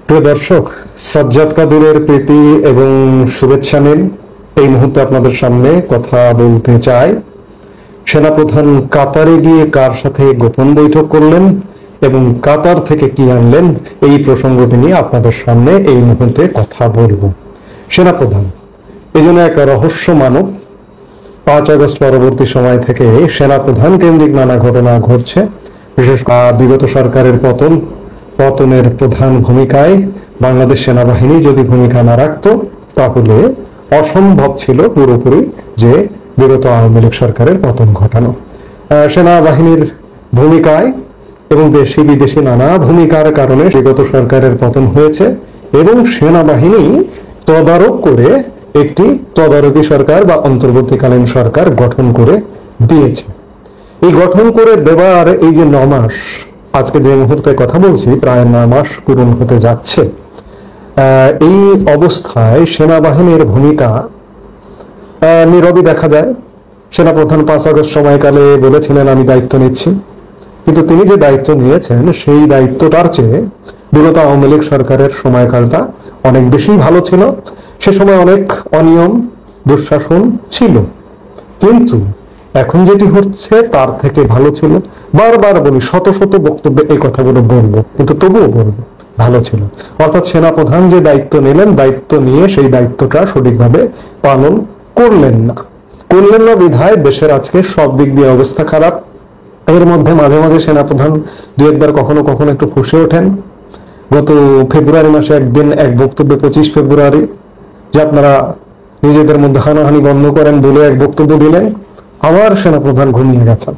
প্রিয় দর্শক, সাজ্জাদ কাদিরের প্রীতি এবং শুভেচ্ছা নিন। এই মুহূর্তে আপনাদের সামনে কথা বলতে চাই। সেনাপ্রধান কাতারে গিয়ে কার সাথে গোপন বৈঠক করলেন এবং কাতার থেকে কি আনলেন, এই প্রসঙ্গটি নিয়ে আপনাদের সামনে এই মুহূর্তে কথা বলবো। সেনাপ্রধান এই জন্য এক রহস্য মানব। 5 আগস্ট পরবর্তী সময় থেকে সেনাপ্রধান কেন্দ্রিক নানা ঘটনা ঘটছে। বিশেষ করে বিগত সরকারের পতনের প্রধান ভূমিকায় বাংলাদেশ সেনাবাহিনী যদি ভূমিকা না রাখত, তাহলে অসম্ভব ছিল পুরোপুরি যে বিগত আওয়ামী লীগ সরকারের পতন ঘটানো। সেনাবাহিনীর ভূমিকায় এবং দেশি বিদেশি নানা ভূমিকার কারণে বিগত সরকারের পতন হয়েছে এবং সেনাবাহিনী তদারক করে একটি তদারকি সরকার বা অন্তর্বর্তীকালীন সরকার গঠন করে দিয়েছে। এই গঠন করে দেওয়ার এই যে 9 মাস, আজকে যে মুহূর্তে কথা বলছি প্রায় 9 মাস পূরণ হতে যাচ্ছে। এই অবস্থায় সেনাবাহিনীর ভূমিকা নীরবই দেখা যায়। সেনাপ্রধান 5 আগস্ট সময়কালে বলেছিলেন আমি দায়িত্ব নিচ্ছি, কিন্তু তিনি যে দায়িত্ব নিয়েছেন সেই দায়িত্বটার চেয়ে বিগত আওয়ামী লীগ সরকারের সময়কালটা অনেক বেশি ভালো ছিল। সে সময় অনেক অনিয়ম দুঃশাসন ছিল, কিন্তু এখন যেটি হচ্ছে তার থেকে ভালো ছিল। বারবার বলি, শত শত বক্তব্যে এই কথাগুলো বলবো, কিন্তু তবুও বলবো ভালো ছিল। অর্থাৎ সেনাপ্রধান যে দায়িত্ব নিলেন, দায়িত্ব নিয়ে সেই দায়িত্বটা সঠিকভাবে পালন করলেন না বিধায় দেশের আজকে সব দিক দিয়ে অবস্থা খারাপ। এর মধ্যে মাঝে মাঝে সেনাপ্রধান দু একবার কখনো কখনো একটু ফুঁসে ওঠেন। গত ফেব্রুয়ারি মাসে একদিন এক বক্তব্যে 25 ফেব্রুয়ারি যে আপনারা নিজেদের মধ্যে হানাহানি বন্ধ করেন বলে এক বক্তব্য দিলেন। আবার সেনাপ্রধান ঘুমিয়ে গেছেন।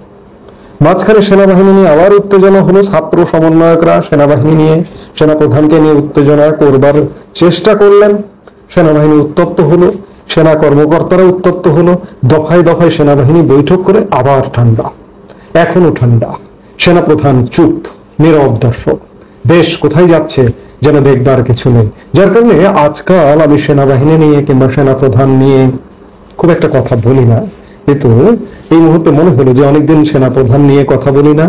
মাঝখানে সেনাবাহিনী নিয়ে আবার উত্তেজনা হলো। ছাত্র সমন্বয়করা সেনাবাহিনী নিয়ে, সেনাপ্রধানকে নিয়ে উত্তেজনা করবার চেষ্টা করলেন। সেনাবাহিনী উত্তপ্ত হলো, সেনা কর্মকর্তারা উত্তপ্ত হলো। দফায় দফায় সেনাবাহিনী বৈঠক করে আবার ঠান্ডা, এখনো ঠান্ডা। সেনাপ্রধান চুপ, নীরব দর্শক। দেশ কোথায় যাচ্ছে যেন দেখবার কিছু নেই। যার কারণে আজকাল আমি সেনাবাহিনী নিয়ে কিংবা সেনাপ্রধান নিয়ে খুব একটা কথা বলি না, কিন্তু এই মুহূর্তে মনে হলো যে অনেকদিন সেনাপ্রধান নিয়ে কথা বলি না,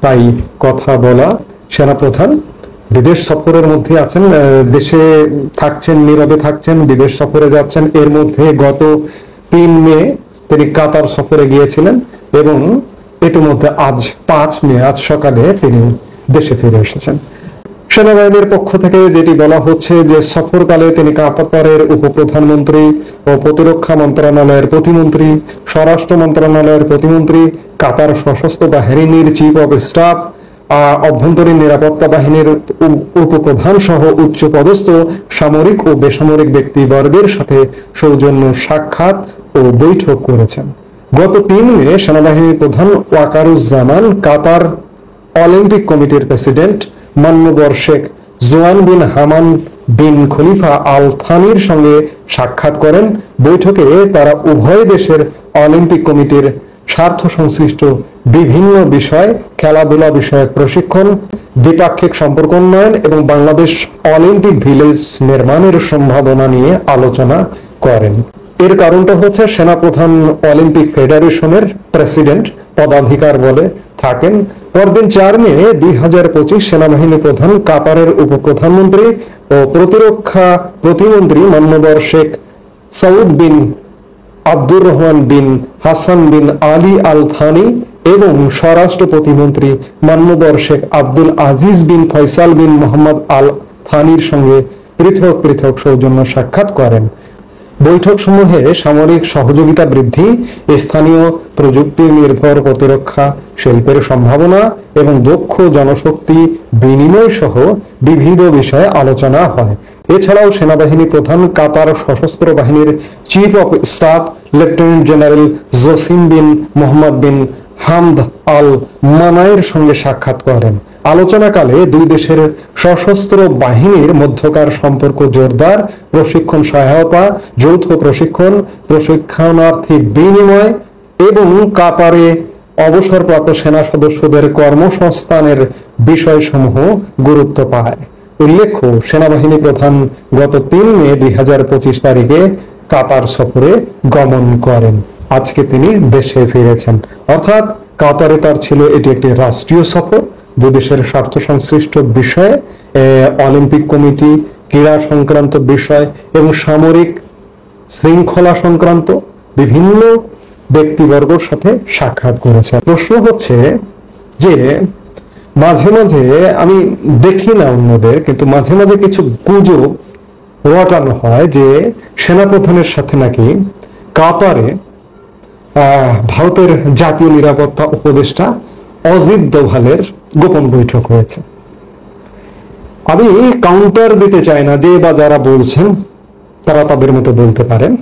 তাই কথা বলা। সেনাপ্রধান বিদেশ সফরের মধ্যে আছেন, দেশে থাকছেন, নীরবে থাকছেন, বিদেশ সফরে যাচ্ছেন। এর মধ্যে গত 3 মে তিনি কাতার সফরে গিয়েছিলেন এবং ইতিমধ্যে আজ 5 মে, আজ সকালে তিনি দেশে ফিরে এসেছেন। সেনাবাহিনীর পক্ষ থেকে যেটি বলা হচ্ছে যে সফরকালে তিনি কাতারের উপপ্রধানমন্ত্রী ও প্রতিরক্ষা মন্ত্রণালয়ের প্রতিমন্ত্রী, স্বরাষ্ট্র মন্ত্রণালয়ের প্রতিমন্ত্রী, কাতার সশস্ত্র বাহিনীর চিফ অফ স্টাফ, অভ্যন্তরীণ নিরাপত্তা বাহিনীর উপপ্রধান সহ উচ্চ পদস্থ সামরিক ও বেসামরিক ব্যক্তিবর্গের সাথে সৌজন্য সাক্ষাৎ ও বৈঠক করেছেন। গত 3 মে সেনাবাহিনীর প্রধান ওয়াকারুজ্জামান কাতার অলিম্পিক কমিটির প্রেসিডেন্ট মান্যবর শেখ জোয়ান বিন হামান বিন খলিফা আল থানির সঙ্গে সাক্ষাৎ করেন। বৈঠকে তারা উভয় দেশের অলিম্পিক কমিটির স্বার্থ সংশ্লিষ্ট বিভিন্ন বিষয়, খেলাধুলা বিষয়ক প্রশিক্ষণ, দ্বিপাক্ষিক সম্পর্ক উন্নয়ন এবং বাংলাদেশ অলিম্পিক ভিলেজ নির্মাণের সম্ভাবনা নিয়ে আলোচনা করেন। এর কারণটা হচ্ছে সেনাপ্রধান অলিম্পিক ফেডারেশনের প্রেসিডেন্ট পদাধিকার বলে থাকেন। পরদিন 4 মে 2025 সেনাবাহিনী প্রধান কাতারের উপপ্রধানমন্ত্রী ও প্রতিরক্ষা প্রতিমন্ত্রী মান্যবর শেখ সৌদ বিন আব্দুর রহমান বিন হাসান বিন আলী আল থানি এবং স্বরাষ্ট্র প্রতিমন্ত্রী মান্যবর শেখ আব্দুল আজিজ বিন ফয়সাল বিন মোহাম্মদ আল থানির সঙ্গে পৃথক পৃথক সৌজন্য সাক্ষাৎ করেন। বৈঠক সমূহে সামরিক সহযোগিতা বৃদ্ধি, স্থানীয় প্রযুক্তি নির্ভর প্রতিরক্ষা শিল্পের সম্ভাবনা এবং দক্ষ জনশক্তি বিনিময় সহ বিবিধ বিষয়ে আলোচনা হয়। এছাড়াও সেনাবাহিনী প্রধান কাতার সশস্ত্র বাহিনীর chief of staff lieutenant general Jassim bin Mohammed bin Hamad Al মানায়ের সঙ্গে সাক্ষাৎ করেন। আলোচনাকালে দুই দেশের সশস্ত্র বাহিনীর মধ্যকার সম্পর্ক জোরদার, প্রশিক্ষণ সহায়তা, যৌথ প্রশিক্ষণ, প্রশিক্ষণার্থী বিনিময় এবং কাতারে অবসরপ্রাপ্ত সেনা সদস্যদের কর্মসংস্থানের বিষয়সমূহ গুরুত্ব পায়। উল্লেখ্য, সেনাবাহিনী প্রধান গত 3 মে 2025 তারিখে কাতার সফরে গমন করেন। আজকে তিনি দেশে ফিরেছেন। অর্থাৎ কাতারে তার ছিল এটি একটি রাষ্ট্রীয় সফর, দুই দেশের স্বার্থ সংশ্লিষ্ট বিষয়ে, অলিম্পিক কমিটি, ক্রীড়া সংক্রান্ত বিষয় এবং সামরিক শৃঙ্খলা সংক্রান্ত বিভিন্ন ব্যক্তিবর্গের সাথে সাক্ষাৎ করেছে। প্রশ্ন হচ্ছে যে মাঝে মাঝে আমি দেখি না অন্যদের, কিন্তু মাঝে মাঝে কিছু গুজব রটানো হয় যে সেনাপ্রধানের সাথে নাকি কাতারে ভারতের জাতীয় নিরাপত্তা উপদেষ্টা অজিত দোভালের গোপন বৈঠক হয়েছে। আমি কাউন্টার দিতে চাই না, যে বা যারা বলছেন তারা তাদের মতো বলতে পারেন।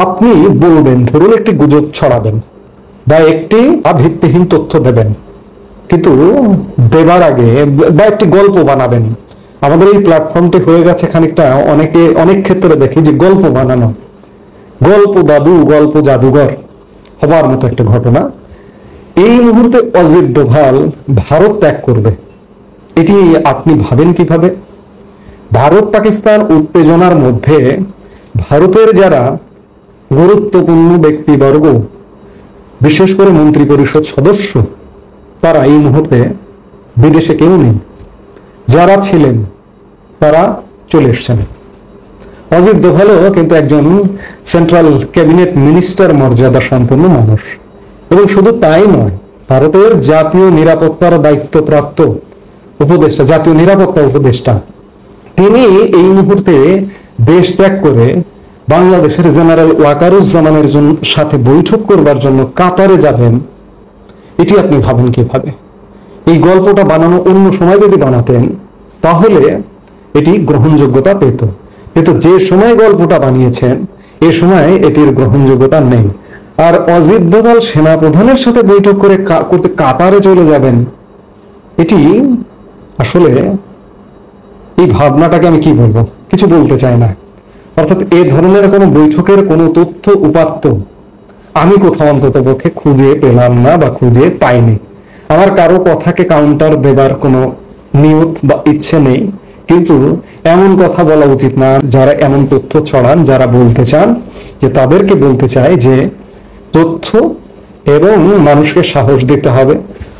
আপনি বলবেন, ধরুন একটি গুজব ছড়াবেন বা একটি ভিত্তিহীন তথ্য দেবেন, কিন্তু দেবার আগে বা একটি গল্প বানাবেন। আমাদের এই প্ল্যাটফর্মটি হয়ে গেছে খানিকটা অনেক ক্ষেত্রে দেখি যে গল্প বানানো, গল্প দাদু, গল্প জাদুঘর হবার মতো একটা ঘটনা। এই মুহূর্তে অজিত দোভাল ভারত ত্যাগ করবে, এটি আপনি ভাবেন কিভাবে? ভারত পাকিস্তান উত্তেজনার মধ্যে ভারতের যারা গুরুত্বপূর্ণ ব্যক্তিবর্গ, বিশেষ করে মন্ত্রী পরিষদ সদস্য, তারা এই মুহূর্তে বিদেশে কেউ নেই। যারা ছিলেন তারা চলে এসছেন। অজিত দোভালও কিন্তু একজন সেন্ট্রাল ক্যাবিনেট মিনিস্টার মর্যাদা সম্পন্ন মানুষ, এবং শুধু তাই নয়, ভারতের জাতীয় নিরাপত্তার দায়িত্বপ্রাপ্ত উপদেষ্টা, জাতীয় নিরাপত্তা উপদেষ্টা, তিনি এই মুহূর্তে দেশ ত্যাগ করে বাংলাদেশের জেনারেল ওয়াকারুজ্জামানের সাথে বৈঠক করবার জন্য কাতারে যাবেন। এটি আপনি ভাবেন কিভাবে? এই গল্পটা বানানো অন্য সময় যদি বানাতেন তাহলে এটি গ্রহণযোগ্যতা পেত, কিন্তু যে সময় গল্পটা বানিয়েছেন এ সময় এটির গ্রহণযোগ্যতা নেই। আর অজিত দোভাল সেনাপ্রধানের সাথে বৈঠক করতে কাতারে চলে যাবেন, এটি আসলে, এই ভাবনাটাকে আমি কি বলবো, কিছু বলতে চাই না। অর্থাৎ এ ধরনের কোনো বৈঠকের কোনো তথ্য উপাত্ত আমি কোথাও অন্তত পক্ষে খুঁজে পেলাম না বা খুঁজে পাইনি। আমার কারো কথাকে কাউন্টার দেবার কোনো নিয়ত বা ইচ্ছে নেই, কিন্তু এমন কথা বলা উচিত না যারা এমন তথ্য ছড়ান, যারা বলতে চান, যে তাদেরকে বলতে চাই যে তথ্য এবং মানুষকে সাহস দিতে হবে।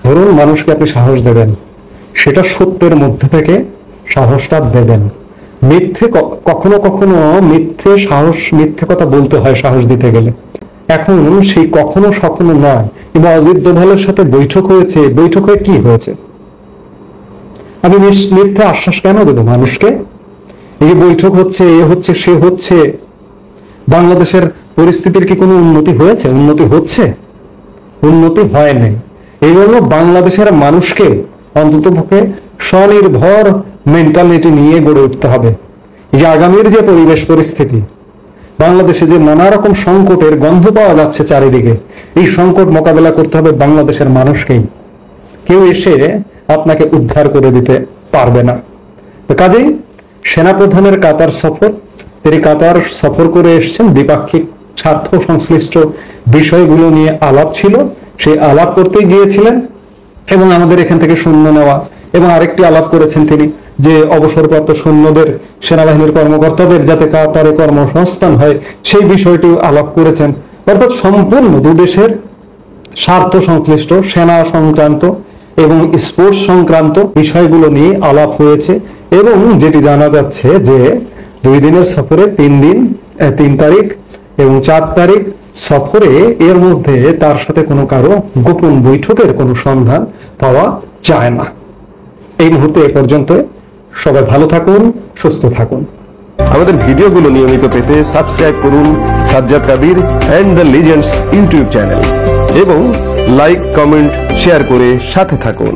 ধরুন মানুষকে আপনি সাহস দেবেন, সেটা সত্যের মধ্যে থেকে সাহসটা দেবেন। মিথ্যে কখনো কখনো মিথ্যে কথা বলতে হয় সাহস দিতে গেলে। এখন সেই কখনো সখনো নয়। এবং অজিত দোভালের সাথে বৈঠক হয়েছে, বৈঠক হয়ে কি হয়েছে? আমি মিথ্যে আশ্বাস কেন দেব মানুষকে? এই যে বৈঠক হচ্ছে, এ হচ্ছে, সে হচ্ছে, বাংলাদেশের পরিস্থিতির কি কোনো উন্নতি হয়েছে? উন্নতি হচ্ছে? উন্নতি হয় নাই। এই জন্য বাংলাদেশের মানুষকে অন্ততপক্ষে স্বনির্ভর মেন্টালিটি নিয়ে গড়ে উঠতে হবে। এই যে আগামীর যে পরিবেশ পরিস্থিতি, বাংলাদেশে যে নানা রকম সংকটের গন্ধ পাওয়া যাচ্ছে চারিদিকে, এই সংকট মোকাবেলা করতে হবে বাংলাদেশের মানুষকেই। কেউ এসে আপনাকে উদ্ধার করে দিতে পারবে না। তো কাজেই সেনাপ্রধানের কাতার সফর, তিনি কাতার সফর করে এসেছেন, দ্বিপাক্ষিক স্বার্থ সংশ্লিষ্ট বিষয়গুলো নিয়ে আলাপ ছিল, সেই আলাপ করতে গিয়েছিলেন, এবং আমাদের এখান থেকে সৈন্য নেওয়া, এবং আরেকটি আলাপ করেছেন তিনি যে অবসরপ্রাপ্ত সৈন্যদের, সেনাবাহিনীর কর্মকর্তাদের যাতে কাতারে কর্মসংস্থান হয়, সেই বিষয়টিও আলাপ করেছেন। অর্থাৎ সম্পূর্ণ দুদেশের স্বার্থ সংশ্লিষ্ট, সেনা সংক্রান্ত এবং স্পোর্টস সংক্রান্ত বিষয়গুলো নিয়ে আলাপ হয়েছে। এবং যেটি জানা যাচ্ছে যে 2 দিনের সফরে 3 তারিখ এবং 4 তারিখ সফরে, এর মধ্যে তার সাথে কোনো কারো গোপন বৈঠকের কোনো সন্ধান পাওয়া যায় না। এই মুহূর্তে এ পর্যন্ত। সবাই ভালো থাকুন, সুস্থ থাকুন। আমাদের ভিডিওগুলো নিয়মিত পেতে সাবস্ক্রাইব করুন Sajjad Kadir and the legends YouTube channel, এবং লাইক, কমেন্ট, শেয়ার করে সাথে থাকুন।